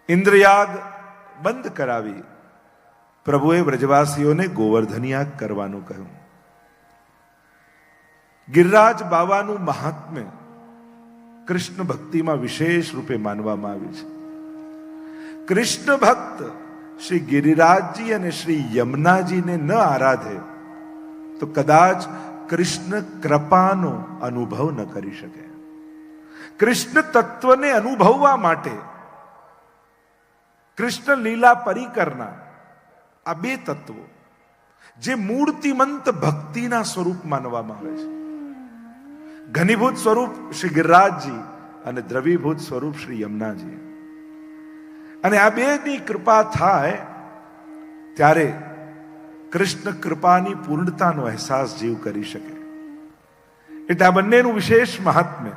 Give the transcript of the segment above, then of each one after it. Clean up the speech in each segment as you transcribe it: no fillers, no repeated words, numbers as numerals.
ઇન્દ્રયાગ બંધ કરાવી પ્રભુએ વ્રજવાસીઓને ગોવર્ધનયાગ કરવાનું કહ્યું. ગિરિરાજ બાવાનું મહાત્મ્ય કૃષ્ણ ભક્તિમાં વિશેષ રૂપે માનવામાં આવ્યું છે. કૃષ્ણ ભક્ત શ્રી ગિરિરાજજી અને શ્રી યમુનાજીને ન આરાધે તો કદાચ કૃષ્ણ કૃપાનો અનુભવ ન કરી શકે. કૃષ્ણ તત્વને અનુભવવા માટે કૃષ્ણ લીલા પરિકરના આ બે તત્વો જે મૂર્તિમંત ભક્તિના સ્વરૂપ માનવામાં આવે છે, ઘનીભૂત સ્વરૂપ શ્રી ગિરિરાજજી અને દ્રવીભૂત સ્વરૂપ શ્રી યમુનાજી, અને આ બેની કૃપા થાય ત્યારે કૃષ્ણ કૃપાની પૂર્ણતાનો અહેસાસ જીવ કરી શકે. એટલે આ બંનેનું વિશેષ મહાત્મ્ય.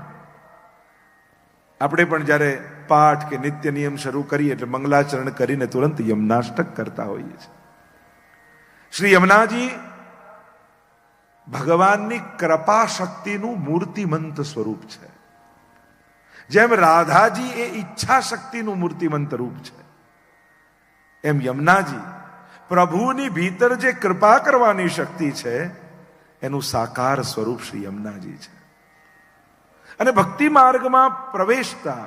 આપણે પણ જ્યારે પાઠ કે નિત્ય નિયમ શરૂ કરીએ એટલે મંગલાચરણ કરીને તુરંત યમનાષ્ટક કરતા હોઈએ છીએ. શ્રી યમુનાજી ભગવાનની કૃપા શક્તિનું મૂર્તિમંત સ્વરૂપ છે. જેમ રાધાજી એ ઈચ્છા શક્તિનું મૂર્તિમંત રૂપ છે, એમ યમુનાજી પ્રભુની ભીતર જે કૃપા કરવાની શક્તિ છે એનું સાકાર સ્વરૂપ શ્રી યમુનાજી છે. અને ભક્તિ માર્ગમાં પ્રવેશતા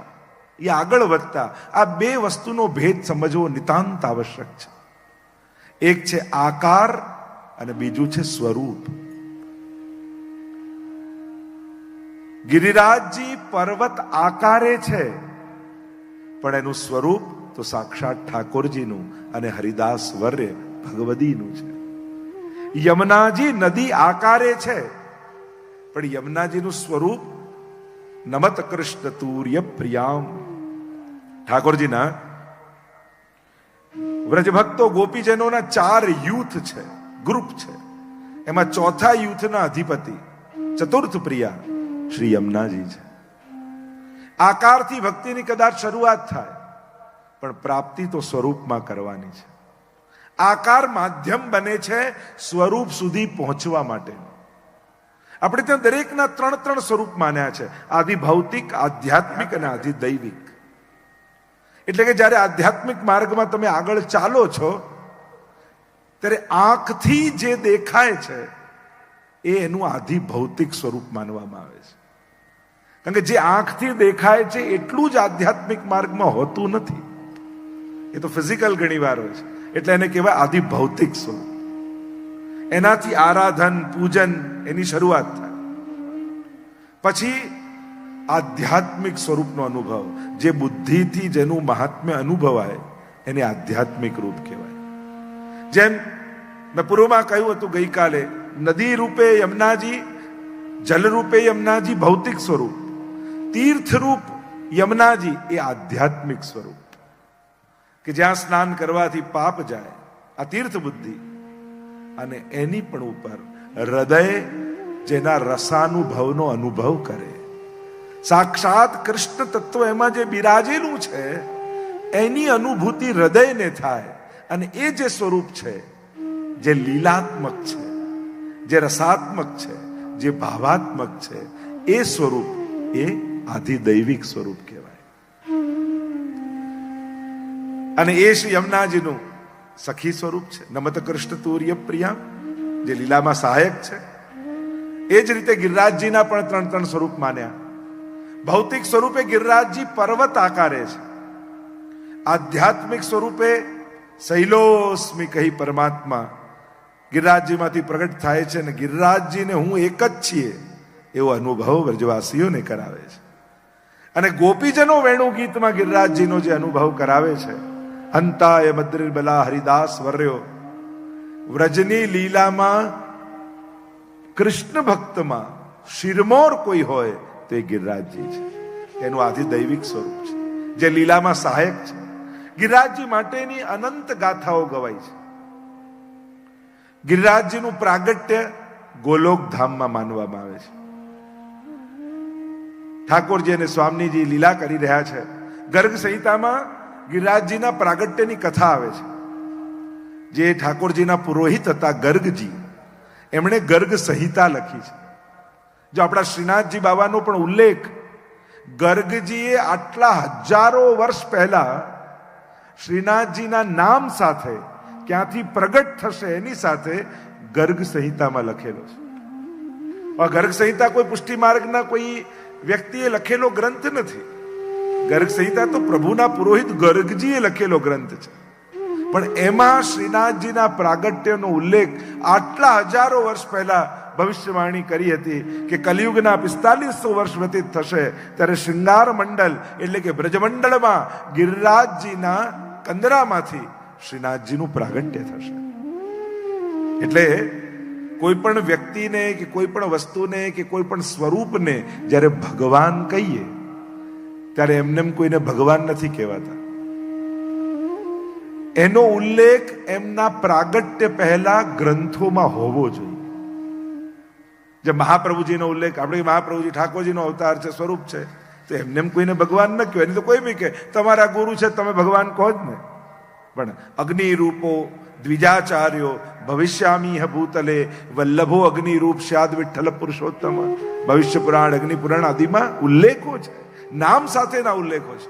એ આગળ વધતા આ બે વસ્તુનો ભેદ સમજવો નિતાંત આવશ્યક છે. એક છે આકાર અને બીજું છે સ્વરૂપ. ગિરિરાજજી પર્વત આકારે છે, પણ એનું સ્વરૂપ તો સાક્ષાત ઠાકોરજીનું અને હરિદાસ વર્ય ભગવદીનું છે. યમુનાજી નદી આકારે છે, પણ યમુનાજીનું સ્વરૂપ નમત કૃષ્ણ તુર્ય પ્રિયામ. ઠાકોરજીના વ્રજભક્તો ગોપીજનોના 4 યુથ છે, ગ્રુપ છે. એમાં ચોથા યુથના અધિપતિ ચતુર્થ પ્રિયા શ્રી યમુનાજી છે. આકારથી ભક્તિની કદાચ શરૂઆત થાય, પણ પ્રાપ્તિ તો સ્વરૂપમાં કરવાની છે. આકાર માધ્યમ બને છે સ્વરૂપ સુધી પહોંચવા માટે. આપણે ત્યાં દરેકના 3 સ્વરૂપ માન્યા છે: આદિ ભૌતિક, આધ્યાત્મિક અને આદિ દૈવિક. એટલે કે જ્યારે આધ્યાત્મિક માર્ગમાં તમે આગળ ચાલો છો ત્યારે આંખથી જે દેખાય છે એ એનું આદિ ભૌતિક સ્વરૂપ માનવામાં આવે છે. કારણ કે જે આંખથી દેખાય છે એટલું જ આધ્યાત્મિક માર્ગમાં હોતું નથી. એ તો ફિઝિકલ ઘણી વાર હોય છે, એટલે એને કહેવાય આદિ ભૌતિક સ્વરૂપ. એનાથી આરાધન પૂજન એની શરૂઆત થાય. પછી આધ્યાત્મિક સ્વરૂપનો અનુભવ, જે બુદ્ધિથી જેનું મહાત્મ્ય અનુભવાય એને આધ્યાત્મિક રૂપ કહેવાય. જેમ મેં પૂર્વમાં કહ્યું હતું ગઈકાલે, નદી રૂપે યમુનાજી, જલ રૂપે યમુનાજી ભૌતિક સ્વરૂપ, તીર્થ રૂપ યમુનાજી એ આધ્યાત્મિક સ્વરૂપ. કે જ્યાં સ્નાન કરવાથી પાપ જાય, આ તીર્થ બુદ્ધિ. અને એની પણ ઉપર હૃદય જેના રસાનુભવનો અનુભવ કરે, સાક્ષાત કૃષ્ણ તત્વ એમાં જે બિરાજેલું છે એની અનુભૂતિ હૃદયને થાય. અને એ જે સ્વરૂપ છે, જે લીલાત્મક છે, જે રસાત્મક છે, જે ભાવાત્મક છે, એ સ્વરૂપ એ આધિદૈવિક સ્વરૂપ કહેવાય. અને એ શ્રી યમુનાજીનું સખી સ્વરૂપ છે, નમત કૃષ્ણ તુર્ય પ્રિયા, જે લીલામાં સહાયક છે. એ જ રીતે ગિરિરાજજીના પણ 3 સ્વરૂપ માન્યા. ભૌતિક સ્વરૂપે ગિરિરાજજી પર્વત આકારે છે. આધ્યાત્મિક સ્વરૂપે શૈલોસ્મિ કહી પરમાત્મા ગિરિરાજજીમાંથી પ્રગટ થાય છે, અને ગિરિરાજજીને હું એક જ છીએ એવો અનુભવ વ્રજવાસીઓને કરાવે છે. અને ગોપીજનો વેણુ ગીતમાં ગિરિરાજજીનો જે અનુભવ કરાવે છે, હંતાય મદ્રિર્બલા હરિદાસ વર્યો. વ્રજની લીલામાં કૃષ્ણ ભક્તમાં શિરમોર કોઈ હોય તો એ ગિરિરાજજી છે. એનું આધિદૈવિક સ્વરૂપ છે, જે લીલામાં સહાયક છે. ગિરિરાજજી માટેની અનંત ગાથાઓ ગવાય છે. ગિરિરાજજીનું પ્રાગટ્ય ગોલોક ધામમાં માનવામાં આવે છે. ઠાકોરજી અને સ્વામીજી લીલા કરી રહ્યા છે. ગર્ગ સંહિતામાં ગિરિરાજજીના પ્રાગટ્યની કથા આવે છે. જે ઠાકોરજીના પુરોહિત હતા ગર્ગજી, એમણે ગર્ગ સંહિતા લખી છે. જો આપણા શ્રીનાથજી બાબાનો પણ ઉલ્લેખ, ગર્ગજીએ આટલા હજારો વર્ષ પહેલા શ્રીનાથજીના નામ સાથે ક્યાંથી પ્રગટ થશે એની સાથે ગર્ગ સંહિતામાં લખેલો છે. ગર્ગ સંહિતા કોઈ પુષ્ટિ માર્ગના કોઈ વ્યક્તિએ લખેલો ગ્રંથ નથી. ગર્ગ સંહિતા તો પ્રભુના પુરોહિત ગર્ગજીએ લખેલો ગ્રંથ છે. પણ એમાં શ્રીનાથજીના પ્રાગટ્યનો ઉલ્લેખ આટલા હજારો વર્ષ પહેલા ભવિષ્યવાણી કરી હતી કે કલિયુગના 4500 વર્ષ વ્યતીત થશે ત્યારે શૃંગાર મંડળ એટલે કે બ્રજમંડળમાં ગિરિરાજજીના કંદરામાંથી શ્રીનાથજીનું પ્રાગટ્ય થશે. એટલે કોઈ પણ વ્યક્તિને કે કોઈ પણ વસ્તુને કે કોઈ પણ સ્વરૂપને જ્યારે ભગવાન કહીએ ત્યારે એમને કોઈને ભગવાન નથી કહેવાતા. એનો ઉલ્લેખ એમના પ્રાગટ્ય પહેલા ગ્રંથોમાં હોવો જોઈએ. જે મહાપ્રભુજીનો ઉલ્લેખ, આપણે મહાપ્રભુજી ઠાકોરજીનો અવતાર છે, સ્વરૂપ છે, તો એમને કોઈને ભગવાન ન કહેવાય. નહીં તો કોઈ બી કહે તમારા ગુરુ છે તમે ભગવાન કહો જ ને. પણ અગ્નિ રૂપો દ્વિજાચાર્યો ભવિષ્યામી ભૂતલે વલ્લભો અગ્નિ રૂપ શ્યાદ વિઠ્ઠલ પુરુષોત્તમ. ભવિષ્ય પુરાણ, અગ્નિ પુરાણ આદિમાં ઉલ્લેખો છે, નામ સાથેના ઉલ્લેખો છે.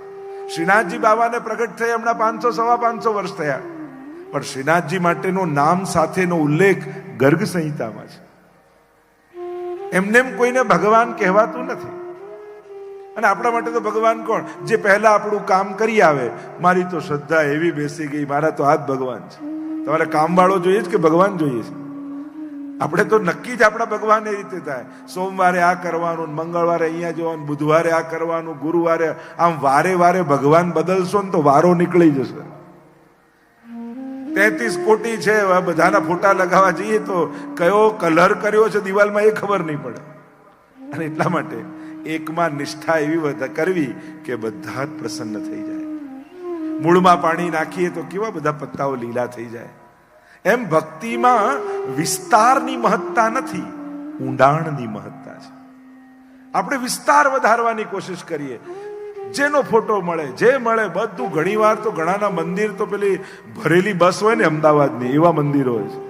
શ્રીનાથજી બાબાને પ્રગટ થયા હમણાં 500-550 વર્ષ થયા, પણ શ્રીનાથજી માટેનો નામ સાથેનો ઉલ્લેખ ગર્ગ સંહિતામાં છે. એમને કોઈને ભગવાન કહેવાતું નથી. અને આપણા માટે તો ભગવાન કોણ? જે પહેલા આપણું કામ કરી આવે. મારી તો શ્રદ્ધા એવી બેસી ગઈ, મારા તો આ જ ભગવાન છે. તમારે કામવાળો જોઈએ છે કે ભગવાન જોઈએ છે? આપણે તો નક્કી જ આપણા ભગવાન એ રીતે થાય. સોમવારે આ કરવાનું, મંગળવારે અહીંયા જવાનું, બુધવારે આ કરવાનું, ગુરુવારે આમ વારે વારે ભગવાન બદલશો ને તો વારો નીકળી જશે. 33 કોટી છે, બધાના ફોટા લગાવવા જઈએ તો કયો કલર કર્યો છે દિવાલમાં એ ખબર નહીં પડે. અને એટલા માટે એકમાં નિષ્ઠા એવી કરવી કે બધા જ પ્રસન્ન થઈ જાય. મૂળમાં પાણી નાખીએ તો કેવા બધા પત્તાઓ લીલા થઈ જાય. એમ ભક્તિમાં વિસ્તારની મહત્તા નથી, ઊંડાણની મહત્તા છે. આપણે વિસ્તાર વધારવાની કોશિશ કરીએ. જેનો ફોટો મળે, જે મળે બધું. ઘણી વાર તો ઘણાના મંદિર તો પેલી ભરેલી બસ હોય ને અમદાવાદની, એવા મંદિરો હોય છે.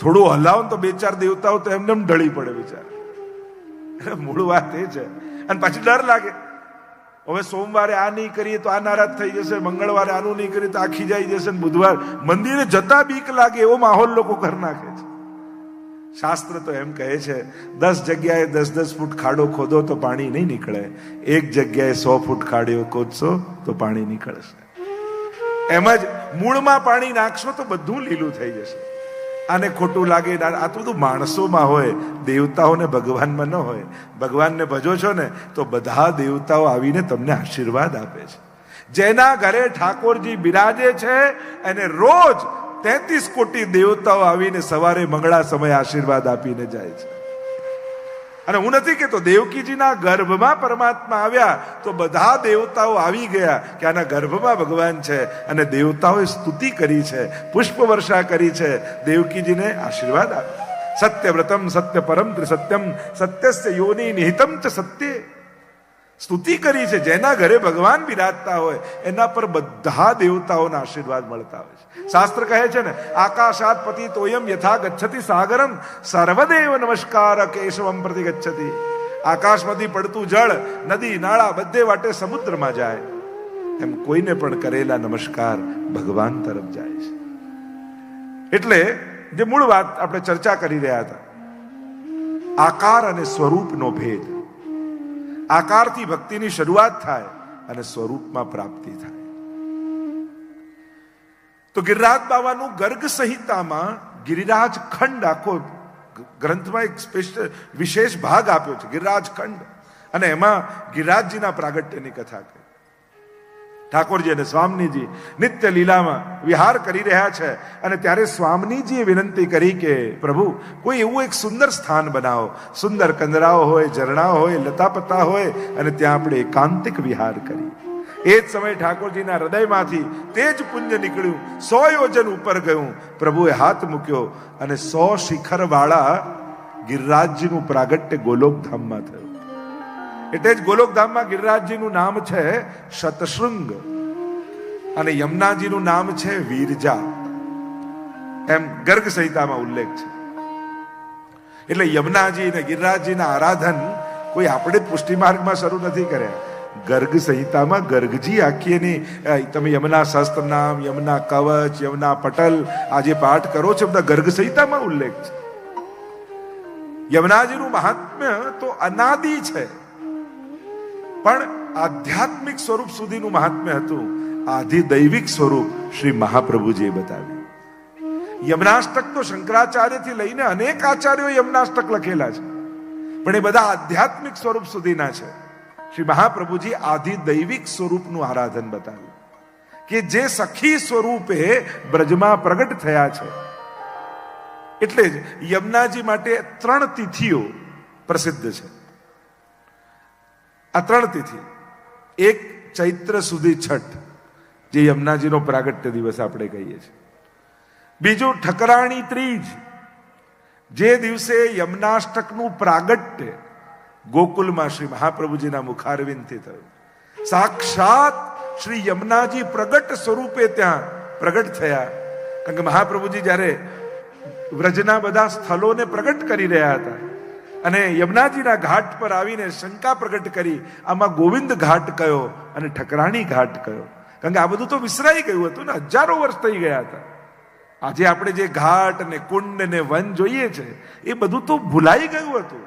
થોડું હલાવો ને તો 2-4 દેવતાઓ તો એમને ઢળી પડે બિચારા. મૂળ વાત એ છે. અને પછી ડર લાગે, હવે સોમવારે આ નહીં કરીએ તો આ નારાજ થઈ જશે, મંગળવારે આનું નહીં કરીએ તો આ ખીજાઈ જશે, બુધવાર મંદિરે જતા બીક લાગે એવો માહોલ લોકો કરી નાખે છે. શાસ્ત્ર તો એમ કહે છે 10 જગ્યાએ 10-10 ફૂટ ખાડો ખોદો તો પાણી નહીં નીકળે, એક જગ્યાએ 100 ફૂટ ખાડો ખોદશો તો પાણી નીકળશે. એમ જ મૂળમાં પાણી નાખશો તો બધું લીલું થઈ જશે. આને ખોટું લાગે, આ તો બધું માણસોમાં હોય, દેવતાઓને ભગવાનમાં ન હોય. ભગવાનને ભજો છો ને તો બધા દેવતાઓ આવીને તમને આશીર્વાદ આપે છે. જેના ઘરે ઠાકોરજી બિરાજે છે એને રોજ 33 કોટી દેવતાઓ આવીને સવારે મંગળા સમયે આશીર્વાદ આપીને જાય છે. અને હું નથી કહેતો દેવકીજીના ગર્ભમાં પરમાત્મા આવ્યા તો બધા દેવતાઓ આવી ગયા કે આના ગર્ભમાં ભગવાન છે, અને દેવતાઓએ સ્તુતિ કરી છે, પુષ્પ વર્ષા કરી છે, દેવકીજીને આશીર્વાદ આપ્યા. સત્યવ્રતમ સત્ય પરમ ત્રિસત્યમ સત્યસ્ય યોનિ નિહિતમ ચ સત્ય. સ્તુતિ કરી છે. જેના ઘરે ભગવાન બિરાજતા હોય એના પર બધા દેવતાઓના આશીર્વાદ મળતા હોય છે. શાસ્ત્ર કહે છે ને, આકાશાત પતિતોયમ યથા ગચ્છતિ સાગરમ સર્વદેવ નમસ્કાર કેશવમ પ્રતિ ગચ્છતિ. આકાશમાંથી પડતું જળ નદી નાળા બધે વાટે સમુદ્રમાં જાય, એમ કોઈને પણ કરેલા નમસ્કાર ભગવાન તરફ જાય છે. એટલે જે મૂળ વાત આપણે ચર્ચા કરી રહ્યા હતા, આકાર અને સ્વરૂપનો ભેદ. આકારથી ભક્તિની શરૂઆત થાય અને સ્વરૂપમાં પ્રાપ્તિ થાય. તો ગિરિરાજ બાબાનું ગર્ગ સંહિતામાં ગિરિરાજ ખંડ, આખો ગ્રંથમાં એક સ્પેશિયલ વિશેષ ભાગ આપ્યો છે, ગિરિરાજ ખંડ. અને એમાં ગિરિરાજજીના પ્રાગટ્યની કથા કરી. ઠાકોરજી અને સ્વામીજી નિત્ય લીલામાં વિહાર કરી રહ્યા છે, અને ત્યારે સ્વામીજીએ વિનંતી કરી કે પ્રભુ કોઈ એવું એક સુંદર સ્થાન બનાવો, સુંદર કંદરાઓ હોય, ઝરણા હોય, લતાપતા હોય, અને ત્યાં આપણે એકાંતિક વિહાર કરીએ. એ જ સમયે ઠાકોરજીના હૃદયમાંથી તેજ પુંજ નીકળ્યું, 100 યોજન ઉપર ગયું. પ્રભુએ હાથ મૂક્યો અને 100 શિખર વાળા ગિરિરાજજીનું પ્રાગટ્ય ગોલોકધામમાં થયું. એટલે જ ગોલોકધામમાં ગિરિરાજજીનું નામ છે શતશૃંગ, અને યમુનાજીનું નામ છે વીરજા. એમ ગર્ગ સંહિતામાં ઉલ્લેખ છે. એટલે યમુનાજી અને ગિરિરાજજીના આરાધન કોઈ આપણે પુષ્ટિ માર્ગમાં શરૂ નથી કર્યા. ગર્ગ સંહિતામાં ગર્ગજી આખી એની તમે યમુના શાસ્ત્ર નામ, યમુના કવચ, યમુના પટલ આજે પાઠ કરો છો, બધા ગર્ગ સંહિતામાં ઉલ્લેખ છે. યમુનાજીનું મહાત્મ્ય તો અનાદિ છે, પણ આધ્યાત્મિક સ્વરૂપ સુધીનું મહાત્મ્ય હતું. આધિદૈવિક સ્વરૂપ શ્રી મહાપ્રભુજીએ બતાવ્યું. યમનાષ્ટક તો શંકરાચાર્યથી લઈને અનેક આચાર્યો યમનાષ્ટક લખેલા છે, પણ એ બધા આધ્યાત્મિક સ્વરૂપ સુધીના છે. શ્રી મહાપ્રભુજી આધિદૈવિક સ્વરૂપનું આરાધન બતાવ્યું કે જે સખી સ્વરૂપે બ્રજમાં પ્રગટ થયા છે. એટલે જ યમુનાજી માટે 3 તિથિઓ પ્રસિદ્ધ છે. આ 3 તિથિ, એક ચૈત્ર સુધી છઠ, જે યમુનાજીનો પ્રાગટ્ય દિવસ આપણે કહીએ છીએ. બીજું ઠકરાણી ત્રીજ, જે દિવસે યમનાષ્ટકનું પ્રાગટ્ય ગોકુલમાં શ્રી મહાપ્રભુજીના મુખારવિંદથી થયું. સાક્ષાત શ્રી યમુનાજી પ્રગટ સ્વરૂપે ત્યાં પ્રગટ થયા. કારણ કે મહાપ્રભુજી જ્યારે વ્રજના બધા સ્થળોને પ્રગટ કરી રહ્યા હતા અને યમુનાજીના ઘાટ પર આવીને શંકા પ્રગટ કરી, આમાં ગોવિંદ ઘાટ કયો અને ઠકરાણી ઘાટ કયો? કારણ કે આ બધું તો વિસરાઈ ગયું હતું ને, હજારો વર્ષ થઈ ગયા હતા. આજે આપણે જે ઘાટ ને કુંડ ને વન જોઈએ છે એ બધું તો ભૂલાઈ ગયું હતું.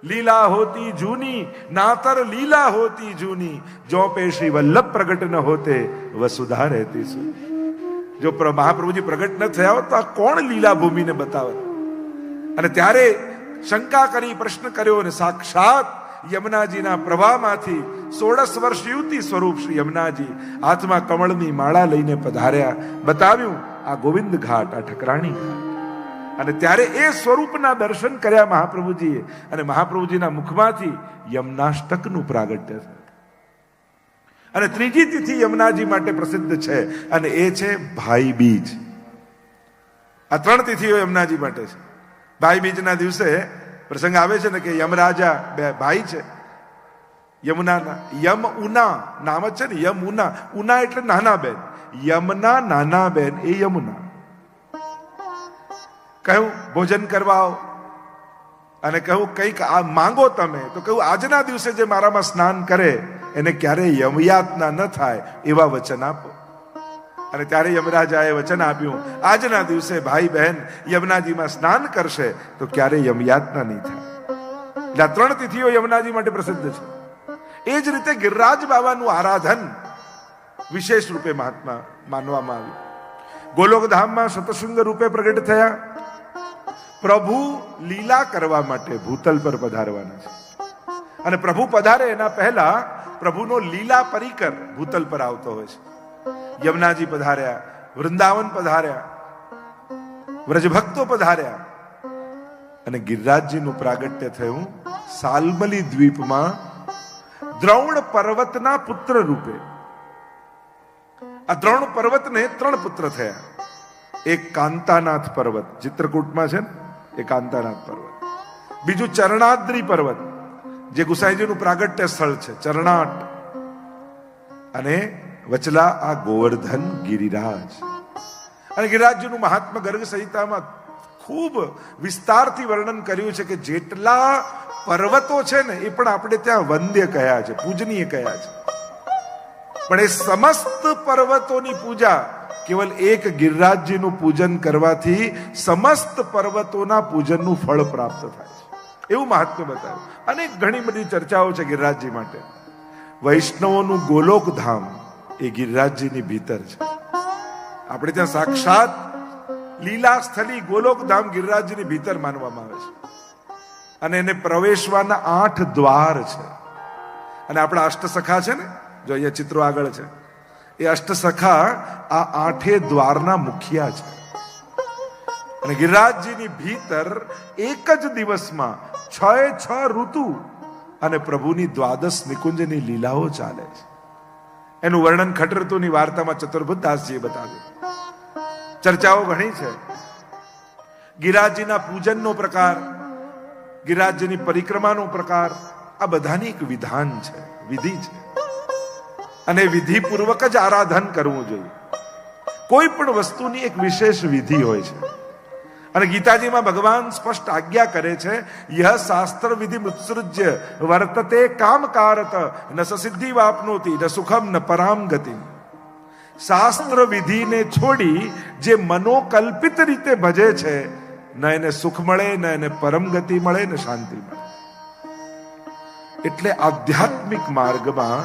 લીલા હોતી જૂની, નાતર લીલા હોતી જૂની, જો પે શ્રી વલ્લભ પ્રગટ ન હોતે વસુધા રહેતી સુની. જો મહાપ્રભુજી પ્રગટ ન થયા હોત તો આ કોણ લીલા ભૂમિને બતાવત? અને ત્યારે શંકા કરી, પ્રશ્ન કર્યો અને સાક્ષાત યમુનાજીના પ્રવાહમાંથી 16 વર્ષ યુવતી સ્વરૂપ શ્રી યમુનાજી હાથમાં કમળની માળા લઈને પધાર્યા. બતાવ્યું આ ગોવિંદ ઘાટ, આ ઠકરાણી ઘાટ. અને ત્યારે એ સ્વરૂપના દર્શન કર્યા મહાપ્રભુજીએ, અને મહાપ્રભુજીના મુખમાંથી યમનાષ્ટકનું પ્રાગટ્ય થયું. અને ત્રીજી તિથિ યમુનાજી માટે પ્રસિદ્ધ છે, અને એ છે ભાઈ બીજ. આ 3 તિથિઓ યમુનાજી માટે છે. ભાઈ બીજના દિવસે પ્રસંગ આવે છે ને કે યમરાજા 2 ભાઈ છે યમુનાના. યમુના નામ જ છે ને, યમુના. ઉના એટલે નાના બેન. યમના નાના બેન એ યમુના. કહ્યું ભોજન કરવા આવો, અને કહ્યું કંઈક આ માંગો તમે. તો કહ્યું આજના દિવસે જે મારામાં સ્નાન કરે એને ક્યારેય યમયાતના ન થાય એવા વચન આપો. અને ત્યારે યમરાજાએ વચન આપ્યું, આજના દિવસે ભાઈ બહેન યમુનાજીમાં સ્નાન કરશે તો ક્યારેય યમયાતના નહીં થાય. એટલે આ 3 તિથિઓ યમુનાજી માટે પ્રસિદ્ધ છે. એ જ રીતે ગિરિરાજ બાબાનું આરાધન વિશેષ રૂપે મહાત્મા માનવામાં આવ્યું. ગોલોકધામમાં શતશૃંગ રૂપે પ્રગટ થયા. પ્રભુ લીલા કરવા માટે ભૂતલ પર પધારવાના છે, અને પ્રભુ પધારે એના પહેલા પ્રભુનો લીલા પરિકર ભૂતલ પર આવતો હોય છે. યમુનાજી પધાર્યા, વૃંદાવન પધાર્યા, વ્રજભક્તો પધાર્યા, અને ગિરિરાજજીનું પ્રાગટ્ય થયું સાલમલી દ્વીપમાં દ્રોણ પર્વતના પુત્ર રૂપે. આ દ્રોણ પર્વતને 3 પુત્ર થયા. એક કાંતાનાથ પર્વત ચિત્રકૂટમાં છે ને, એ કાંતાનાથ પર્વત. બીજું ચરણાદ્રી પર્વત, જે ગુસાઈજીનું પ્રાગટ્ય સ્થળ છે, ચરણાટ. અને વચલા આ ગોવર્ધન ગિરિરાજ. અને ગિરિરાજજીનું મહાત્મા ગર્ગ સંહિતામાં ખૂબ વિસ્તારથી વર્ણન કર્યું છે કે જેટલા પર્વતો છે ને એ પણ આપણે ત્યાં વંદ્ય કહ્યા છે, પૂજનીય કહ્યા છે. પણ એ સમસ્ત પર્વતોની પૂજા કેવલ એક ગિરિરાજજીનું પૂજન કરવાથી સમસ્ત પર્વતોના પૂજનનું ફળ પ્રાપ્ત થાય છે, એવું મહાત્મ્ય બતાવ્યું. અને ઘણી બધી ચર્ચાઓ છે ગિરિરાજજી માટે. વૈષ્ણવોનું ગોલોક ધામ એ ગિરિરાજજીની ભીતર છે. આપણે ત્યાં સાક્ષાત લીલા સ્થળી ગોલોક ધામ ગિરિરાજજીની ભીતર માનવામાં આવે છે. અને એને પ્રવેશવાના 8 દ્વાર છે. અને આપણા અષ્ટસખા છે ને, જો અહીંયા ચિત્રો આગળ છે, એ અષ્ટસખા આ 8 દ્વારના મુખિયા છે. અને ગિરિરાજજીની ભીતર એક જ દિવસમાં 6 ઋતુ અને પ્રભુની 12 નિકુંજની લીલાઓ ચાલે છે. એનું વર્ણન ખટઋતુની વાર્તામાં ચતુર્ભુજ દાસજીએ બતાવ્યું. ચર્ચાઓ ઘણી છે. ગિરિરાજજીના પૂજનનો પ્રકાર, ગિરિરાજજીની પરિક્રમાનો પ્રકાર, આ બધાની એક વિધાન છે, વિધિ છે. અને વિધિપૂર્વક જ આરાધન કરવું જોઈએ. કોઈ પણ વસ્તુની એક વિશેષ વિધિ હોય છે. અને ગીતાજીમાં ભગવાન સ્પષ્ટ આજ્ઞા કરે છે, યહ શાસ્ત્ર વિધિ મુત્સૃજ્ય વર્તતે કામકારત ન સિદ્ધિ વાપનોતિ ન સુખમ ન પરામ ગતિ. શાસ્ત્ર વિધિને છોડી જે મનોકલ્પિત રીતે ભજે છે, ન એને સુખ મળે, ન એને પરમ ગતિ મળે, ને શાંતિ મળે. એટલે આધ્યાત્મિક માર્ગમાં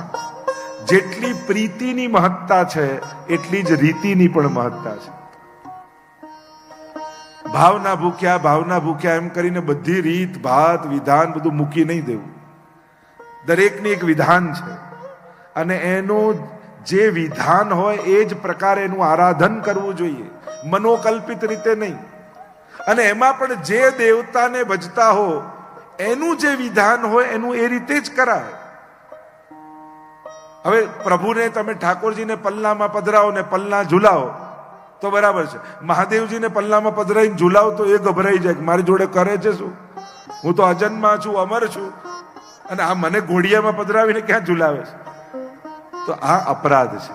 જેટલી પ્રીતિની મહત્તા છે એટલી જ રીતિની પણ મહત્તા છે. ભાવના ભૂખ્યા એમ કરીને બધી રીત ભાત વિધાન બધું મૂકી નહીં દેવું. દરેકની એક વિધાન છે અને એનું જે વિધાન હોય એ જ પ્રકારે એનું આરાધન કરવું જોઈએ, મનોકલ્પિત રીતે નહીં. અને એમાં પણ જે દેવતાને ભજતા હો એનું જે વિધાન હોય એનું એ રીતે જ કરાય. હવે પ્રભુને તમે ઠાકોરજીને પલ્લામાં પધરાવો ને પલ્લા ઝુલાવો તો બરાબર છે. મહાદેવજીને પલ્લામાં પધરાઈને ઝુલાવ તો એ ગભરાઈ જાય કે મારી જોડે કરે છે શું, હું તો અજન્મા છું, અમર છું, અને આ મને ઘોડિયામાં પધરાવીને ક્યાં ઝુલાવે છે. તો આ અપરાધ છે.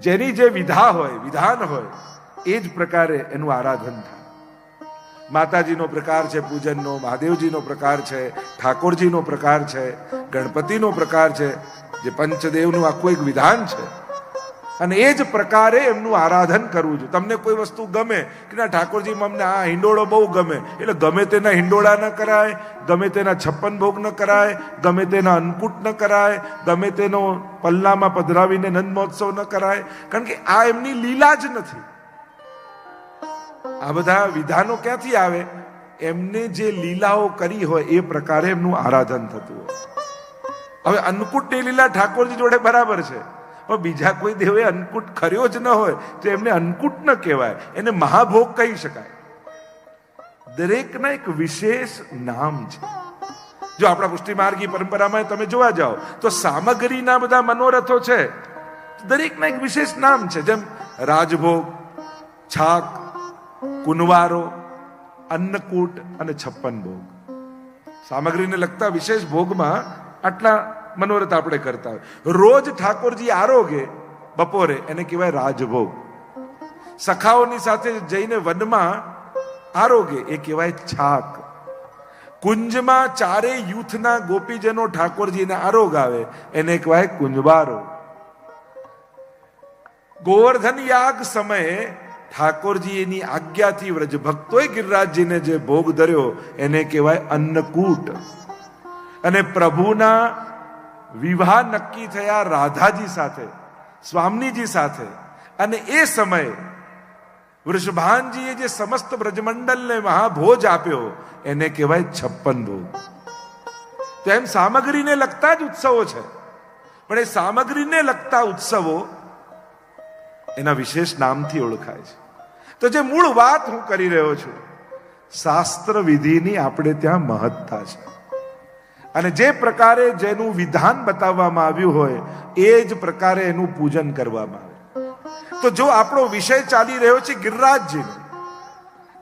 જેની જે વિધાન હોય એ જ પ્રકારે એનું આરાધન થાય. માતાજીનો પ્રકાર છે પૂજનનો, મહાદેવજીનો પ્રકાર છે, ઠાકોરજીનો પ્રકાર છે, ગણપતિનો પ્રકાર છે, જે પંચદેવનું આખું એક વિધાન છે. અને એ જ પ્રકારે એમનું આરાધન કરવું જોઈએ. તમને કોઈ વસ્તુ ગમે કે ના ઠાકોરજીમાં અમને આ હિંડોળો બહુ ગમે, એટલે ગમે તેના હિંડોળા ન કરાય, ગમે તેના 56 ભોગ ન કરાય, ગમે તેના અન્નકૂટ ન કરાય, ગમે તેનો પલ્લામાં પધરાવીને નંદ મહોત્સવ ન કરાય, કારણ કે આ એમની લીલા જ નથી. આ બધા વિધાનો ક્યાંથી આવે? એમને જે લીલાઓ કરી હોય એ પ્રકારે એમનું આરાધન થતું હોય. હવે અન્નકૂટની લીલા ઠાકોરજી જોડે બરાબર છે, પણ બીજા કોઈ દેવે અન્નકૂટ કર્યો જ ન હોય તો એમને અન્નકૂટ ન કહેવાય, એને મહાભોગ કહી શકાય. દરેકના એક વિશેષ નામ છે. જો આપણા પુષ્ટિ માર્ગી પરંપરામાં તમે જોવા જાઓ તો સામગ્રીના બધા મનોરથો છે, દરેકના એક વિશેષ નામ છે. જેમ રાજભોગ, છાક, કુનવારો, અન્નકૂટ અને 56 ભોગ. સામગ્રીને લગતા વિશેષ ભોગમાં આટલા મનોરથ આપણે કરતા હોય. રોજ ઠાકોરજી આરોગે બપોરે એને કહેવાય રાજભોગ. સખાઓની સાથે જઈને વનમાં આરોગે એ કહેવાય છાક. કુંજમાં ચારે યુથના ગોપીજનો ઠાકોરજીને આરોગ આવે એને કહેવાય કુંજવારો. ગોવર્ધન યાગ સમયે ઠાકોરજીની આજ્ઞાથી વ્રજ ભક્તોએ ગિરિરાજજીને જે ભોગ ધર્યો એને કહેવાય અન્નકૂટ. અને પ્રભુના વિવાહ નક્કી થયા રાધાજી સાથે, સ્વામીજી સાથે, અને એ સમયે વૃષભાનજીએ જે સમસ્ત બ્રજમંડલને મહાભોજ આપ્યો એને કહેવાય 56 ભોગ. તો એમ સામગ્રીને લગતા જ ઉત્સવો છે, પણ એ સામગ્રીને લગતા ઉત્સવો એના વિશેષ નામથી ઓળખાય છે. તો જે મૂળ વાત હું કરી રહ્યો છું, શાસ્ત્ર વિધિની આપણે ત્યાં મહત્તા છે. અને જે પ્રકારે જેનું વિધાન બતાવવામાં આવ્યું હોય એ જ પ્રકારે એનું પૂજન કરવામાં આવે. તો જો આપણો વિષય ચાલી રહ્યો છે ગિરિરાજજીનો,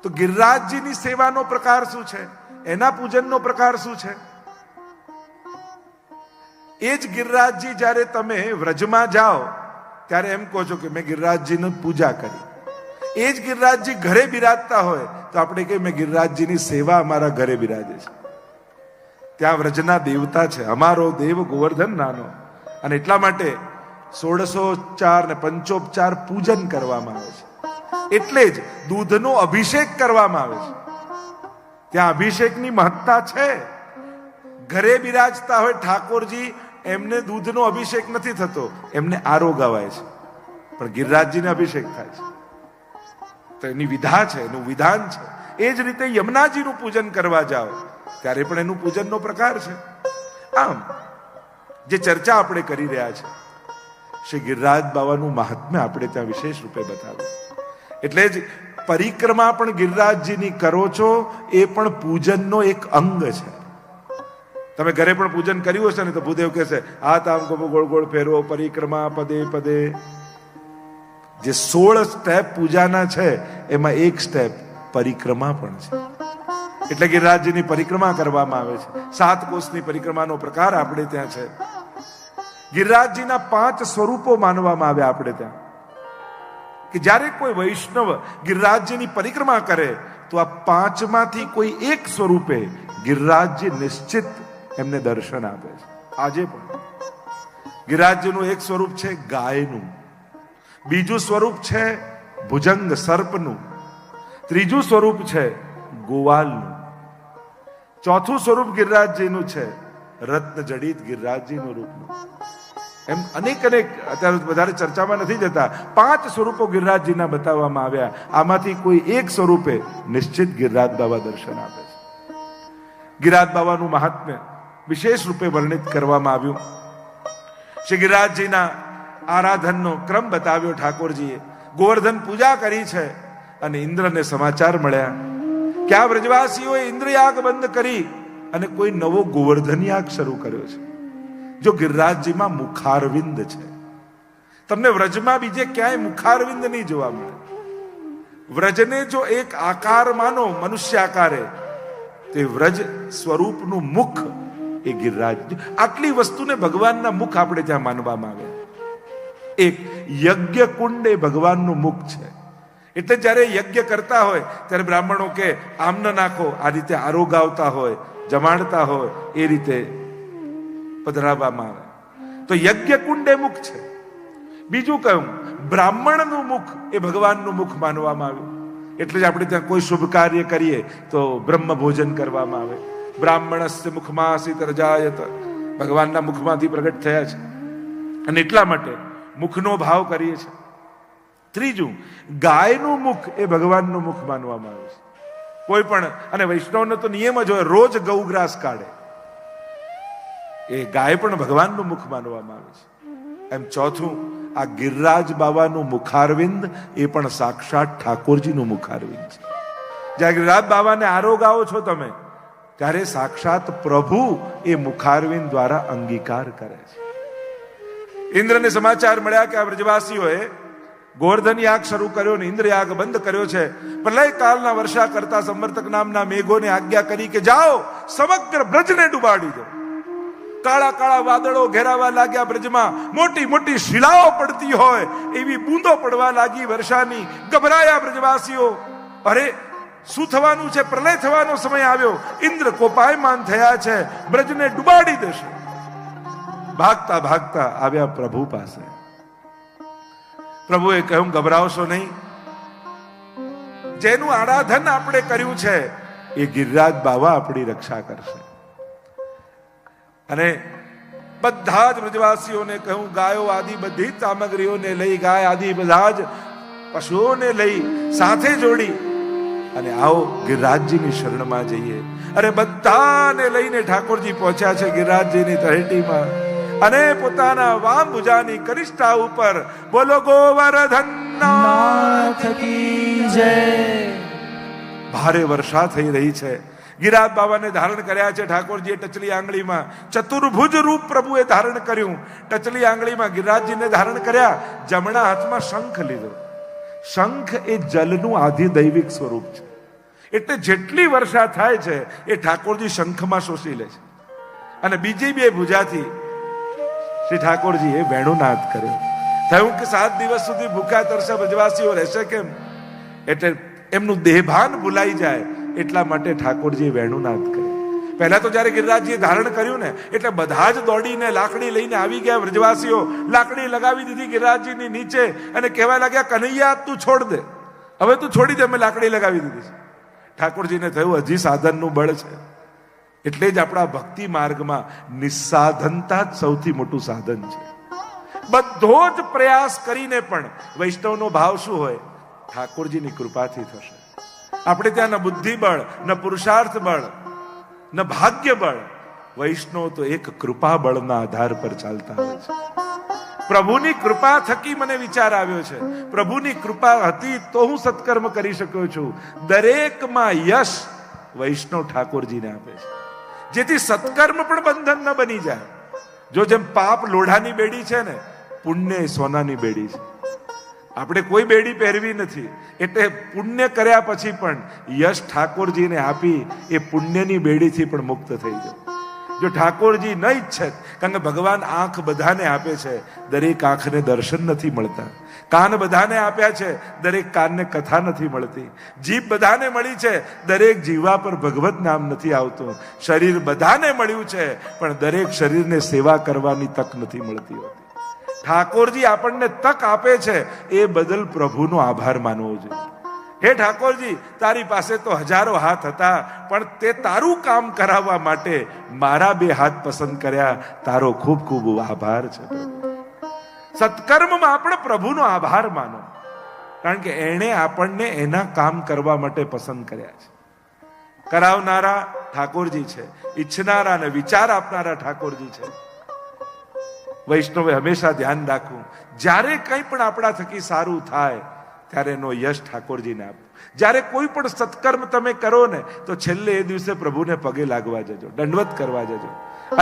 તો ગિરિરાજજીની સેવાનો પ્રકાર શું છે, એના પૂજનનો પ્રકાર શું છે? એ જ ગિરિરાજજી જ્યારે તમે વ્રજમાં જાઓ ત્યારે એમ કહો છો કે મેં ગિરિરાજજીની પૂજા કરી. એ જ ગિરિરાજજી ઘરે બિરાજતા હોય તો આપણે કહીએ મેં ગિરિરાજજીની સેવા અમારા ઘરે બિરાજે છે. ત્યાં વ્રજના દેવતા છે, અમારો દેવ ગોવર્ધન નાનો. અને એટલા માટે 1604 ને 550 પૂજન કરવામાં આવે છે. એટલે જ દૂધનો અભિષેક કરવામાં આવે છે. ત્યાં અભિષેકની મહત્તા છે. ઘરે બિરાજતા હોય ઠાકોરજી, એમને દૂધનો અભિષેક નથી થતો, એમને આરોગાવાય છે, પણ ગિરિરાજજીને અભિષેક થાય છે. તો એની વિધા છે, એનું વિધાન છે. એ જ રીતે યમુનાજીનું પૂજન કરવા જાઓ ત્યારે પણ એનું પૂજનનો પ્રકાર છે. આમ જે ચર્ચા આપણે કરી રહ્યા છે, શ્રી ગિરિરાજ બાવાનું મહાત્મ્ય આપણે ત્યાં વિશેષ રૂપે બતાવ્યું. એટલે જ પરિક્રમા પણ ગિરિરાજજીની કરો છો એ પણ પૂજનનો એક અંગ છે. તમે ઘરે પણ પૂજન કર્યું હશે ને તો ભૂદેવ કહેશે હાથ આમ ગોળ ગોળ ફેરવો, પરિક્રમા પદે પદે. જે 16 સ્ટેપ પૂજાના છે એમાં એક સ્ટેપ પરિક્રમા પણ છે. એટલે ગિરિરાજજીની પરિક્રમા કરવામાં આવે છે. 7 કોષની પરિક્રમાનો પ્રકાર આપણે ત્યાં છે. ગિરિરાજજીના 5 સ્વરૂપો માનવામાં આવ્યા આપણે ત્યાં, કે જ્યારે કોઈ વૈષ્ણવ ગિરિરાજજીની પરિક્રમા કરે તો આ પાંચમાંથી કોઈ એક સ્વરૂપે ગિરિરાજજી નિશ્ચિત એમને દર્શન આપે છે. આજે પણ ગિરિરાજજીનું એક સ્વરૂપ છે ગાયનું, બીજું સ્વરૂપ છે ભુજંગ સર્પનું, ત્રીજું સ્વરૂપ છે ગોવાલનું, ચોથું સ્વરૂપ ગિરિરાજજીનું છે રત્ન જડિત ગિરિરાજજીનું રૂપનું. એમ અનેક અત્યારે વધારે ચર્ચામાં નથી જતા, 5 સ્વરૂપો ગિરિરાજજીના બતાવવામાં આવ્યા. આમાંથી કોઈ એક સ્વરૂપે નિશ્ચિત ગિરિરાજ બાબા દર્શન આપે છે. ગિરિરાજ બાબાનું મહાત્મ્ય વિશેષ રૂપે વર્ણિત કરવામાં આવ્યું. શ્રી ગિરિરાજજીના આરાધનનો ક્રમ બતાવ્યો ઠાકોરજીએ. ગોવર્ધન પૂજા કરી છે અને ઇન્દ્રને સમાચાર મળ્યા કે આ વ્રજવાસીઓએ ઇન્દ્રયાગ બંધ કરી અને કોઈ નવો ગોવર્ધન યાગ શરૂ કર્યો છે. જો ગિરિરાજજીમાં મુખારવિંદ છે, તમને વ્રજમાં બીજે ક્યાંય મુખારવિંદ નહીં જોવા મળે. વ્રજને જો એક આકાર માનો મનુષ્ય આકારે, તે વ્રજ સ્વરૂપનું મુખ એ ગિરિરાજ. આટલી વસ્તુને ભગવાનના મુખ આપણે ત્યાં માનવામાં આવે. એક યજ્ઞ કુંડ એ ભગવાનનું મુખ છે. એટલે જ્યારે યજ્ઞ કરતા હોય ત્યારે બ્રાહ્મણો કે આમ ન નાખો, આ રીતે આરોગ આવતા હોય, જમાડતા હોય, એ રીતે પધરાવવામાં આવે. તો યજ્ઞ કુંડ એ મુખ છે. બીજું કહ્યું, બ્રાહ્મણનું મુખ એ ભગવાનનું મુખ માનવામાં આવ્યું. એટલે જ આપણે ત્યાં કોઈ શુભ કાર્ય કરીએ તો બ્રહ્મ ભોજન કરવામાં આવે. બ્રાહ્મણસ્ય મુખમાસી તરજાયત, ભગવાનના મુખમાંથી પ્રગટ થયા છે અને એટલા માટે મુખનો ભાવ કરીએ છીએ. ત્રીજું, ગાયનું મુખ એ ભગવાનનું મુખ માનવામાં આવે છે. કોઈ પણ, અને વૈષ્ણવનો તો નિયમ જ હોય, રોજ ગૌગ્રાસ કાઢે, એ ગાય પણ ભગવાનનું મુખ માનવામાં આવે છે. એમ ચોથું, આ ગિરિરાજ બાબાનું મુખારવિંદ એ પણ સાક્ષાત ઠાકોરજીનું મુખારવિંદ છે. જ્યારે ગિરિરાજ બાબાને આરોગાવો છો તમે, ત્યારે સાક્ષાત પ્રભુ એ મુખારવિંદ દ્વારા અંગીકાર કરે છે. ઇન્દ્રને સમાચાર મળ્યા કે આ વ્રજવાસીઓએ ગોવર્ધન યાગ શરૂ કર્યો ને ઇન્દ્રયાગ બંધ કર્યો છે. પ્રલય કાળના વર્ષા કરતા સંવર્તક નામના મેઘોને આજ્ઞા કરી કે જાઓ સમગ્ર બ્રજને ડુબાડી દો. કાળા કાળા વાદળો ઘેરાવા લાગ્યા બ્રજમાં. મોટી મોટી શિલાઓ પડતી હોય એવી બૂંદો પડવા લાગી વર્ષાની. ગભરાયા બ્રજવાસીઓ. અરે શું થવાનું છે? પ્રલય થવાનો સમય આવ્યો. ઇન્દ્ર કોપાયમાન થયા છે, બ્રજને ડુબાડી દેશે. ભાગતા ભાગતા આવ્યા પ્રભુ પાસે. પ્રભુએ કહ્યું, ગભરાવશો નહીં. જેનું આરાધન આપણે કર્યું છે એ ગિરિરાજ બાબા આપણી રક્ષા કરશે. અને બધા જ વ્રજવાસીઓને કહ્યું, ગાયો આદિ બધી જ સામગ્રીઓને લઈ, ગાય આદિ બધા જ પશુઓને લઈ સાથે જોડી અને આવો ગિરિરાજજીની શરણમાં જઈએ. અરે બધાને લઈને ઠાકોરજી પહોંચ્યા છે ગિરિરાજજીની તળેટીમાં અને પોતાના વામ ભુજાની કનિષ્ઠા ઉપર બોલો ગોવર્ધન નાથ કી જય. ભારે વર્ષા થઈ રહી છે. ગિરિરાજ બાબાને ધારણ કર્યા છે ઠાકોરજીએ ટચલી આંગળીમાં. ચતુર્ભુજ રૂપ પ્રભુએ ધારણ કર્યું. ટચલી આંગળીમાં ગિરિરાજજીને ધારણ કર્યા. જમણા હાથમાં શંખ લીધો. શંખ એ જલનું આધિદૈવિક સ્વરૂપ છે. એટલે જેટલી વર્ષા થાય છે એ ઠાકોરજી શંખમાં શોષી લે છે. અને બીજી બે ભુજાથી શ્રી ઠાકોરજીએ વેણુનાદ કર્યો. થયું કે 7 દિવસ સુધી ભૂખ્યા તરસ્યા વ્રજવાસીઓ રહેશે કેમ? એટલે એમનું દેહભાન ભૂલાઈ જાય એટલા માટે ઠાકોરજીએ વેણુનાદ કર્યો. પહેલા તો જયારે ગિરિરાજજીએ ધારણ કર્યું ને એટલે બધા જ દોડીને લાકડી લઈને આવી ગયા વ્રજવાસીઓ. લાકડી લગાવી દીધી ગિરિરાજજીની નીચે અને કહેવા લાગ્યા, કનૈયા તું છોડ દે, હવે તું છોડી દે, અમે લાકડી લગાવી દીધી છે. ઠાકોરજીને થયું હજી સાધનનું બળ છે. એટલે જ આપણા ભક્તિ માર્ગમાં નિસ્સાધનતા જ સૌથી મોટું સાધન છે. બધો જ પ્રયાસ કરીને પણ વૈષ્ણવનો ભાવ શું હોય? ઠાકોરજીની કૃપાથી થશે. આપણે ત્યાં ન બુદ્ધિ બળ, ન પુરુષાર્થ બળ, ન ભાગ્ય બળ. વૈષ્ણવ તો એક કૃપા બળના આધાર પર ચાલતા હોય છે. પ્રભુની કૃપા થકી મને વિચાર આવ્યો છે, પ્રભુની કૃપા હતી તો હું સત્કર્મ કરી શક્યો છું. દરેકમાં યશ વૈષ્ણવ ઠાકોરજીને આપે છે, જેથી સત્કર્મ પણ બંધન ન બની જાય. જો જેમ પાપ લોઢાની બેડી છે ને, પુણ્ય સોનાની બેડી છે. આપણે કોઈ બેડી પહેરવી નથી, એટલે પુણ્ય કર્યા પછી પણ યશ ઠાકોરજીને આપી એ પુણ્યની બેડીથી પણ મુક્ત થઈ જાય. જો ઠાકોરજી ન ઈચ્છે, કારણ કે ભગવાન આંખ બધાને આપે છે, દરેક આંખને દર્શન નથી મળતા. કાન બધાને આપ્યા છે, દરેક કાનને કથા નથી મળતી. જીભ બધાને મળી છે, દરેક જીવા પર ભગવત નામ નથી આવતું. શરીર બધાને મળ્યું છે, પણ દરેક શરીરને સેવા કરવાની તક નથી મળતી હોતી. ઠાકોરજી આપણને તક આપે છે, એ બદલ પ્રભુનો આભાર માનવો જોઈએ. હે ઠાકોરજી, તારી પાસે તો હજારો હાથ હતા, પણ તે તારું કામ કરાવવા માટે મારા 2 હાથ પસંદ કર્યા. તારો ખૂબ ખૂબ આભાર છે. સત્કર્મમાં આપણે પ્રભુનો આભાર માનો, કારણ કે એણે આપણને એના કામ કરવા માટે પસંદ કર્યા છે. કરાવનારા ઠાકોરજી છે, ઈચ્છનારા અને વિચાર આપનારા ઠાકોરજી છે. વૈષ્ણવે હંમેશા ધ્યાન રાખવું, જ્યારે કંઈ પણ આપણા થકી સારું થાય ત્યારે એનો યશ ઠાકોરજીને આપો. જ્યારે કોઈ પણ સત્કર્મ તમે કરો ને, તો છેલ્લે એ દિવસે પ્રભુને પગે લાગવા જજો, દંડવત કરવા જજો.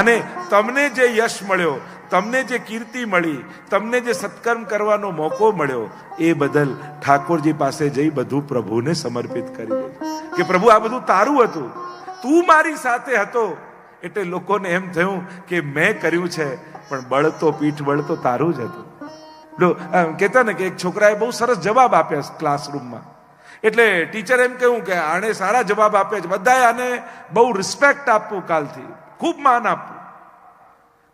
અને તમને જે યશ મળ્યો, તમને જે કીર્તિ મળી, તમને જે સત્કર્મ કરવાનો મોકો મળ્યો, એ બદલ ઠાકોરજી પાસે જઈ બધું પ્રભુને સમર્પિત કરી દેજો કે પ્રભુ, આ બધું તારું હતું, તું મારી સાથે હતો. એટલે લોકોને એમ થયું કે મેં કર્યું છે, પણ બળ તો પીઠ બળ તો તારું જ હતું. કહેતા ને કે એક છોકરાએ બહુ સરસ જવાબ આપ્યા ક્લાસરૂમમાં. એટલે ટીચર એમ કહ્યું કે આને સારા જવાબ આપે છે, બધાએ આને બહુ રિસ્પેક્ટ આપવું, કાલથી ખૂબ માન આપવું.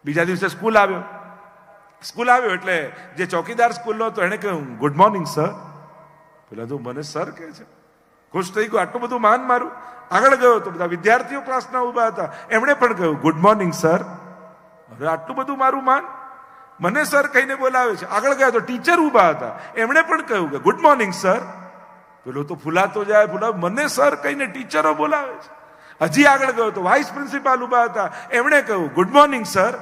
બીજા દિવસે સ્કૂલ આવ્યો એટલે જે ચોકીદાર સ્કૂલનો હતો એને કહ્યું, ગુડ મોર્નિંગ સર. પેલા તો મને સર કહે છે, ખુશ થઈ ગયો, આટલું બધું માન મારું. આગળ ગયો તો બધા વિદ્યાર્થીઓ ક્લાસના ઉભા હતા, એમણે પણ કહ્યું, ગુડ મોર્નિંગ સર. અરે આટલું બધું મારું માન, મને સર કહીને બોલાવે છે. આગળ ગયા તો ટીચર ઉભા હતા, એમણે પણ કહ્યું કે ગુડ મોર્નિંગ સર. પેલો તો ફૂલાતો જાય, મને સર કહીને ટીચરો બોલાવે છે. હજી આગળ ગયો તો વાઇસ પ્રિન્સિપાલ ઉભા હતા, એમણે કહ્યું ગુડ મોર્નિંગ સર.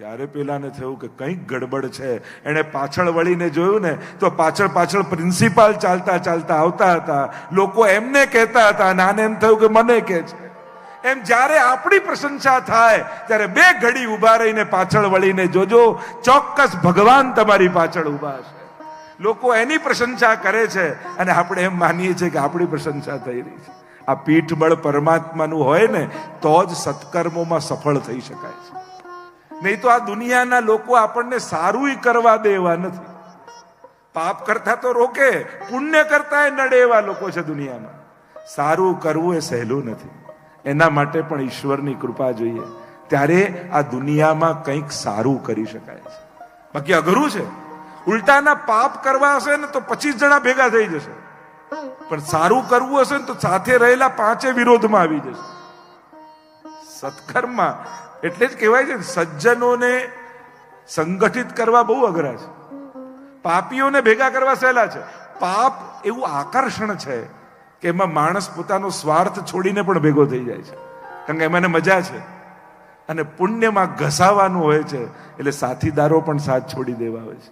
ત્યારે પેલાને થયું કે કંઈક ગડબડ છે. એણે પાછળ વળીને જોયું ને, તો પાછળ પ્રિન્સિપાલ ચાલતા ચાલતા આવતા હતા. લોકો એમને કહેતા હતા, અને આને એમ થયું કે મને કહે છે. એમ જ્યારે આપણી પ્રશંસા થાય ત્યારે 2 ઘડી ઉભા રહીને પાછળ વળીને જોજો, ચોક્કસ ભગવાન તમારી પાછળ ઉભા છે. લોકો એની પ્રશંસા કરે છે, અને આપણે એમ માનીએ છીએ કે આપણી પ્રશંસા થઈ રહી છે. આ પીઠબળ પરમાત્માનું હોય ને, તો જ સત્કર્મોમાં સફળ થઈ શકાય છે. નહીં તો આ દુનિયાના લોકો આપણને સારું કરવા દે એવા નથી. પાપ કરતા તો રોકે, પુણ્ય કરતા એ નડે એવા લોકો છે દુનિયામાં. સારું કરવું એ સહેલું નથી. એના માટે પણ ઈશ્વરની કૃપા જોઈએ, ત્યારે આ દુનિયામાં કંઈક સારું કરી શકાય છે. બાકી અઘરું છે. ઉલટાના પાપ કરવા હશે ને તો 25 જણા ભેગા થઈ જશે, પણ સારું કરવું હશે ને તો સાથે રહેલા 5 વિરોધમાં આવી જશે. સત્કર્મમાં એટલે જ કહેવાય છે, સજ્જનોને સંગઠિત કરવા બહુ અઘરા છે, પાપીઓને ભેગા કરવા સહેલા છે. પાપ એવું આકર્ષણ છે કે એમાં માણસ પોતાનો સ્વાર્થ છોડીને પણ ભેગો થઈ જાય છે, કારણ કે એમાં મજા છે. અને પુણ્યમાં ઘસાવાનું હોય છે, એટલે સાથીદારો પણ સાથ છોડી દેવા હોય છે.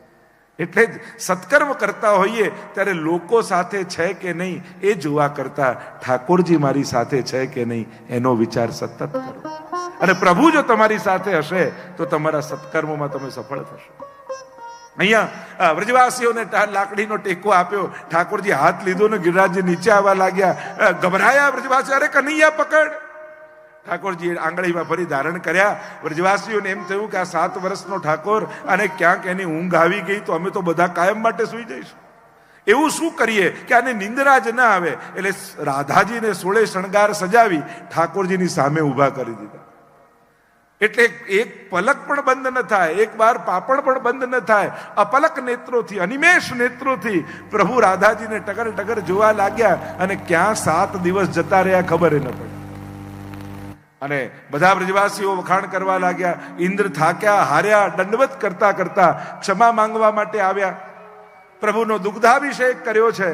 એટલે જ સત્કર્મ કરતા હોઈએ ત્યારે લોકો સાથે છે કે નહીં એ જોવા કરતા ઠાકોરજી મારી સાથે છે કે નહીં એનો વિચાર સતત કરો. અને પ્રભુ જો તમારી સાથે હશે તો તમારા સત્કર્મોમાં તમે સફળ થશો. અહીંયા વ્રજવાસીઓને લાકડીનો ટેકો આપ્યો, ઠાકોરજી હાથ લીધો ને ગિરિરાજજી નીચે આવવા લાગ્યા. ગભરાયા વ્રજવાસી, અરે કનૈયા પકડ. ઠાકોરજી આંગળીમાં ફરી ધારણ કર્યા. વ્રજવાસીઓને એમ થયું કે આ 7 વર્ષનો ઠાકોર, અને ક્યાંક એની ઊંઘ આવી ગઈ તો અમે તો બધા કાયમ માટે સૂઈ જઈશું. એવું શું કરીએ કે આને નિંદ્રા જ ના આવે. એટલે રાધાજીને 16 શણગાર સજાવી ઠાકોરજીની સામે ઊભા કરી દીધા. એટલે એક પલક પણ બંધ ન થાય, એક વાર પાપણ પણ બંધ ન થાય. અપલક નેત્રોથી, અનિમેષ નેત્રોથી પ્રભુ રાધાજીને ટગર ટગર જોવા લાગ્યા, અને ક્યાં 7 દિવસ જતા રહ્યા ખબર ન પડી. અને બધા બ્રજવાસીઓ વખાણ કરવા લાગ્યા. ઇન્દ્ર થાક્યા, હાર્યા, દંડવત કરતા કરતા ક્ષમા માંગવા માટે આવ્યા. પ્રભુનો દુગ્ધાભિષેક કર્યો છે,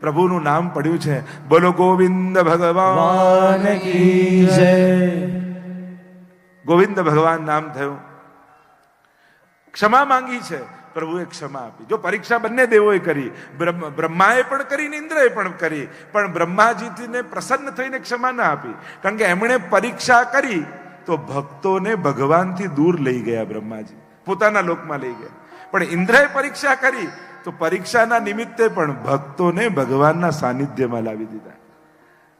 પ્રભુનું નામ પડ્યું છે. બોલો ગોવિંદ ભગવાન કી જય. ગોવિંદ ભગવાન નામ થયું. ક્ષમા માંગી છે, પ્રભુએ ક્ષમા આપી. જો પરીક્ષા બંને દેવોએ કરી, બ્રહ્માએ પણ કરી ને ઇન્દ્રએ પણ કરી, પણ બ્રહ્માજીને પ્રસન્ન થઈને ક્ષમા ના આપી, કારણ કે એમણે પરીક્ષા કરી તો ભક્તોને ભગવાનથી દૂર લઈ ગયા. બ્રહ્માજી પોતાના લોકમાં લઈ ગયા. પણ ઇન્દ્રએ પરીક્ષા કરી તો પરીક્ષાના નિમિત્તે પણ ભક્તોને ભગવાનના સાનિધ્યમાં લાવી દીધા.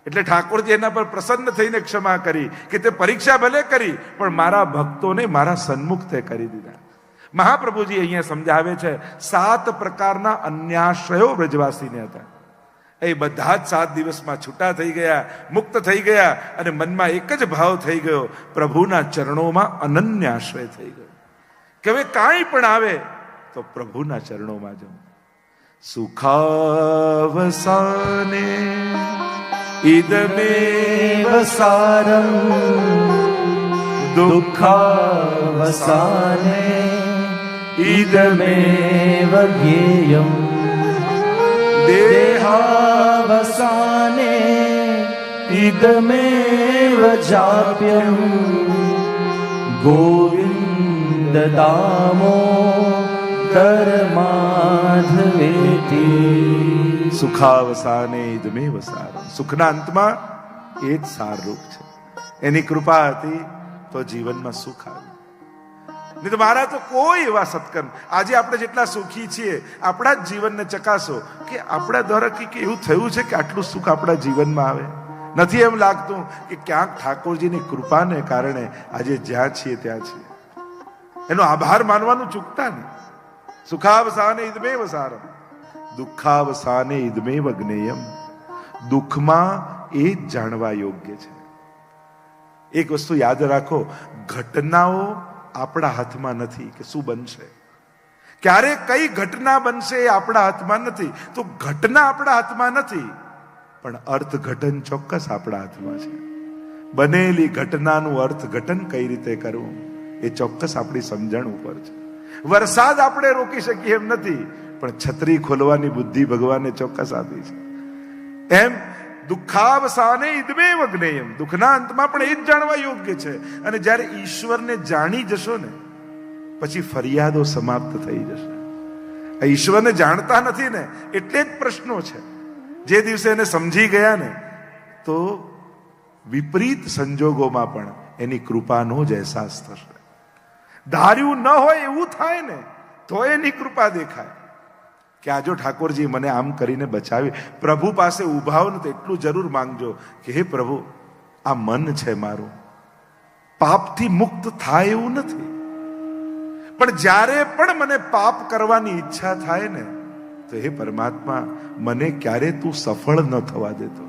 એટલે ઠાકોરજી એના પર પ્રસન્ન થઈને ક્ષમા કરી કે તે પરીક્ષા ભલે કરી પણ મારા ભક્તોને મારા સન્મુખ તે કરી દીધા. મહાપ્રભુજી અહીંયા સમજાવે છે 7 પ્રકારના અન્યાશ્રયો વ્રજવાસીને હતા. એ બધા જ 7 દિવસમાં છૂટા થઈ ગયા, મુક્ત થઈ ગયા અને મનમાં એક જ ભાવ થઈ ગયો, પ્રભુના ચરણોમાં અનન્યાશ્રય થઈ ગયો કે હવે કાંઈ પણ આવે તો પ્રભુના ચરણોમાં જાઉં. સુખાવસાને ઇદમેવ સારમ દુઃખાવસાને ઇદમેવ જ્ઞેયમ દેહાવસાને ઇદમેવ જાપ્યમ ગોવિંદ દામોદર માધવેતિ. સુખાવસાને ઇદમેવ સારમ. સુખના અંતમાં એ જ સારરૂપ છે. એની કૃપા હતી તો જીવનમાં સુખ આવ્યું. નહીં તો મારા તો કોઈ એવા સત્કર્મ. આજે આપણે જેટલા સુખી છીએ આપણા જ જીવનને ચકાસો કે આપણા દ્વારા કંઈક એવું થયું છે કે આટલું સુખ આપણા જીવનમાં આવે. નથી એમ લાગતું કે ક્યાંક ઠાકોરજીની કૃપાને કારણે આજે જ્યાં છીએ ત્યાં છીએ. એનો આભાર માનવાનું ચૂકતા નહીં. સુખાવસાને ઇદમેવ સારમ દુઃખાવસાને ઇદમેવ જ્ઞેયમ. દુઃખમાં એ જ જાણવા યોગ્ય છે. એક વસ્તુ યાદ રાખો, ઘટનાઓ આપણા હાથમાં નથી કે શું બનશે, ક્યારે કઈ ઘટના બનશે એ આપણા હાથમાં નથી. તો ઘટના આપણા હાથમાં નથી પણ અર્થઘટન ચોક્કસ આપણા હાથમાં છે. બનેલી ઘટનાનું અર્થઘટન કઈ રીતે કરવું એ ચોક્કસ આપણી સમજણ ઉપર છે. વરસાદ આપણે રોકી શકીએ એમ નથી પણ છત્રી ખોલવાની બુદ્ધિ ભગવાને ચોક્કસ આપી છે. એમ દુઃખાવસાને ઇદમેવ જ્ઞેયમ. દુઃખના અંતમાં પણ એ જ જાણવા યોગ્ય છે. અને જ્યારે ઈશ્વરને જાણી જશો ને પછી ફરિયાદો સમાપ્ત થઈ જશે. આ ઈશ્વરને જાણતા નથી ને એટલે જ પ્રશ્નો છે. જે દિવસે એને સમજી ગયા ને તો વિપરીત સંજોગોમાં પણ એની કૃપાનો જ અહેસાસ થશે. ધાર્યું ન હોય એવું થાય ને તો એની કૃપા દેખાય કે આ જો ઠાકોરજી મને આમ કરીને બચાવી. પ્રભુ પાસે ઉભા હો ને તો એટલું જરૂર માંગજો કે હે પ્રભુ, આ મન છે મારું, પાપથી મુક્ત થાય એવું નથી પણ જ્યારે પણ મને પાપ કરવાની ઈચ્છા થાય ને તો હે પરમાત્મા મને ક્યારે તું સફળ ન થવા દેતો.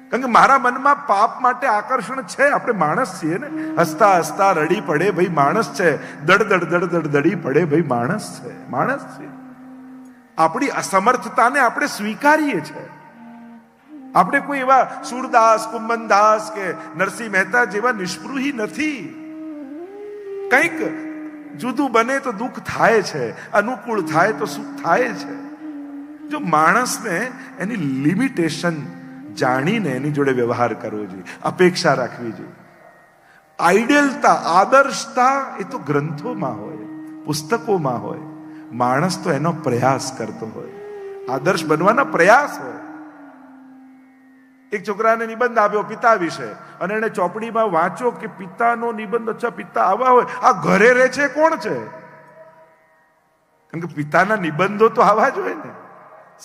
કારણ કે મારા મનમાં પાપ માટે આકર્ષણ છે. આપણે માણસ છીએ ને, હસતા હસતા રડી પડે ભાઈ માણસ છે, દડ દડ દડ દડ દડી પડે ભાઈ માણસ છે, માણસ છે. આપણી અસમર્થતાને આપણે સ્વીકારીએ છીએ. આપણે કોઈ એવા સુરદાસ, કુંભનદાસ કે નરસિંહ મહેતા જેવા નિષ્પૃહી નથી. કંઈક જુદું બને તો દુઃખ થાય છે, અનુકૂળ થાય તો સુખ થાય છે. જો માણસને એની લિમિટેશન જાણીને એની જોડે વ્યવહાર કરવો જોઈએ, અપેક્ષા રાખવી જોઈએ. આઈડિયલતા, આદર્શતા એ તો ગ્રંથોમાં હોય, પુસ્તકોમાં હોય. માણસ તો એનો પ્રયાસ કરતો હોય, આદર્શ બનવાના પ્રયાસ હોય. એક છોકરાને નિબંધ આપ્યો પિતા વિશે અને એને ચોપડીમાં વાંચો કે પિતાનો નિબંધ, અચ્છા પિતા આવા હોય, આ ઘરે રહે છે કોણ છે? કારણ કે પિતાના નિબંધો તો આવા જ હોય ને.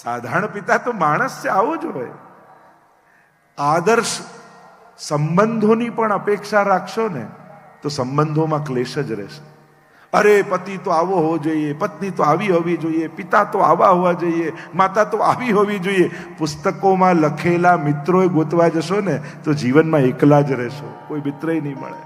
સાધારણ પિતા તો માણસ છે, આવો જ હોય. આદર્શ સંબંધોની પણ અપેક્ષા રાખશો ને તો સંબંધોમાં ક્લેશ જ રહેશે. અરે પતિ તો આવો હોવો જોઈએ, પત્ની તો આવી હોવી જોઈએ, પિતા તો આવા હોવા જોઈએ, માતા તો આવી હોવી જોઈએ. પુસ્તકોમાં લખેલા મિત્રોએ ગોતવા જશો ને તો જીવનમાં એકલા જ રહેશો, કોઈ મિત્રય નહીં મળે.